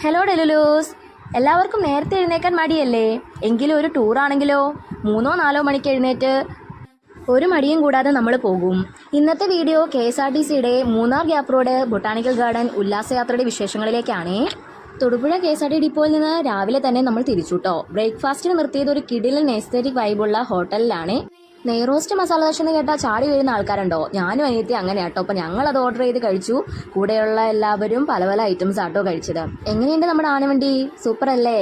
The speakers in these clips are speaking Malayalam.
ഹലോ ഡെലുലൂസ്, എല്ലാവർക്കും നേരത്തെ എഴുന്നേക്കാൻ മടിയല്ലേ? എങ്കിലും ഒരു ടൂറാണെങ്കിലോ 3-4 മണിക്ക് എഴുന്നേറ്റ് ഒരു മടിയും കൂടാതെ നമ്മൾ പോകും. ഇന്നത്തെ വീഡിയോ KSRTCയുടെ Munnar gap road botanical garden ഉല്ലാസയാത്രയുടെ വിശേഷങ്ങളിലേക്കാണേ. തൊടുപുഴ KSRT ഡിപ്പോയിൽ നിന്ന് രാവിലെ തന്നെ നമ്മൾ തിരിച്ചുട്ടോ. ബ്രേക്ക്ഫാസ്റ്റിന് നിർത്തിയത് ഒരു കിടിലൻ എസ്തറ്റിക് വൈബുള്ള ഹോട്ടലിലാണ്. നെയ്റോസ്റ്റ് മസാല ദോശ എന്ന് കേട്ടാൽ ചാടി വീഴുന്ന ആൾക്കാരുണ്ടോ? ഞാനും അനിയത്തി അങ്ങനെ ആട്ടോ. അപ്പം ഞങ്ങളത് ഓർഡർ ചെയ്ത് കഴിച്ചു. കൂടെയുള്ള എല്ലാവരും പല പല ഐറ്റംസ് ആട്ടോ കഴിച്ചത്. എങ്ങനെയുണ്ട് നമ്മുടെ ആനവണ്ടി? സൂപ്പർ അല്ലേ?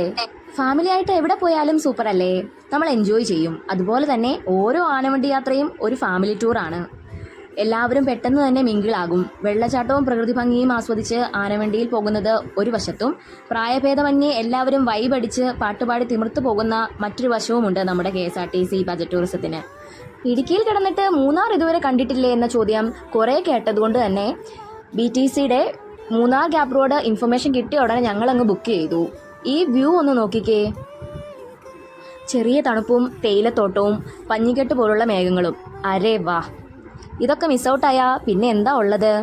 ഫാമിലി ആയിട്ട് എവിടെ പോയാലും സൂപ്പർ അല്ലേ? നമ്മൾ എൻജോയ് ചെയ്യും. അതുപോലെ തന്നെ ഓരോ ആനവണ്ടി യാത്രയും ഒരു ഫാമിലി ടൂറാണ്. എല്ലാവരും പെട്ടെന്ന് തന്നെ മിങ്കിളാകും. വെള്ളച്ചാട്ടവും പ്രകൃതി ഭംഗിയും ആസ്വദിച്ച് ആനവണ്ടിയിൽ പോകുന്നത് ഒരു വശത്തും, പ്രായഭേദമന്യേ എല്ലാവരും വൈബടിച്ച് പാട്ടുപാടി തിമിർത്തു പോകുന്ന മറ്റൊരു വശവുമുണ്ട് നമ്മുടെ KSRTC ബജറ്റ് ടൂറിസത്തിന്. ഇടുക്കിയിൽ കിടന്നിട്ട് മൂന്നാർ ഇതുവരെ കണ്ടിട്ടില്ലേ എന്ന ചോദ്യം കുറേ കേട്ടതുകൊണ്ട് തന്നെ BTCയുടെ മൂന്നാർ ഗ്യാപ്പ് റോഡ് ഇൻഫർമേഷൻ കിട്ടിയ ഉടനെ ഞങ്ങളങ്ങ് ബുക്ക് ചെയ്തു. ഈ വ്യൂ ഒന്ന് നോക്കിക്കേ. ചെറിയ തണുപ്പും തേയിലത്തോട്ടവും പഞ്ഞിക്കെട്ട് പോലുള്ള മേഘങ്ങളും. അരേ വാ! ഇതൊക്കെ മിസ്സൗട്ടായാ പിന്നെ എന്താ ഉള്ളത്?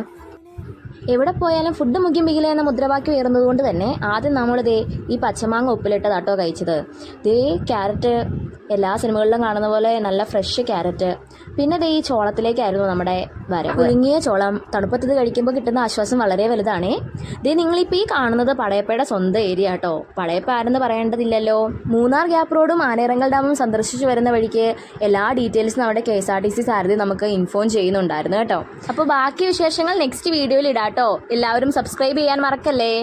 എവിടെ പോയാലും ഫുഡ് മുഖ്യം പികില എന്ന മുദ്രാവാക്യം ഉയർന്നത് കൊണ്ട് തന്നെ ആദ്യം നമ്മളിതേ ഈ പച്ചമാങ്ങ ഉപ്പിലിട്ടതാട്ടോ കഴിച്ചത്. ദേ ക്യാരറ്റ്, എല്ലാ സിനിമകളിലും കാണുന്ന പോലെ നല്ല ഫ്രഷ് ക്യാരറ്റ്. പിന്നെ ദേ ഈ ചോളത്തിലേക്കായിരുന്നു നമ്മുടെ വരവ്. പുഴുങ്ങിയ ചോളം തണുപ്പത്തത് കഴിക്കുമ്പോൾ കിട്ടുന്ന ആശ്വാസം വളരെ വലുതാണേ. ദേ നിങ്ങളിപ്പോൾ ഈ കാണുന്നത് പടയപ്പയുടെ സ്വന്തം ഏരിയ കേട്ടോ. പടയപ്പ ആരെന്ന് പറയേണ്ടതില്ലല്ലോ. മൂന്നാർ ഗ്യാപ്പ് റോഡും ആനയിറങ്കൽ ഡാമും സന്ദർശിച്ചു വരുന്ന വഴിക്ക് എല്ലാ ഡീറ്റെയിൽസും നമ്മുടെ KSRTC സാരഥി നമുക്ക് ഇൻഫോം ചെയ്യുന്നുണ്ടായിരുന്നു കേട്ടോ. അപ്പോൾ ബാക്കി വിശേഷങ്ങൾ നെക്സ്റ്റ് വീഡിയോയിൽ ഇടാട്ടോ. എല്ലാവരും സബ്സ്ക്രൈബ് ചെയ്യാൻ മറക്കല്ലേ.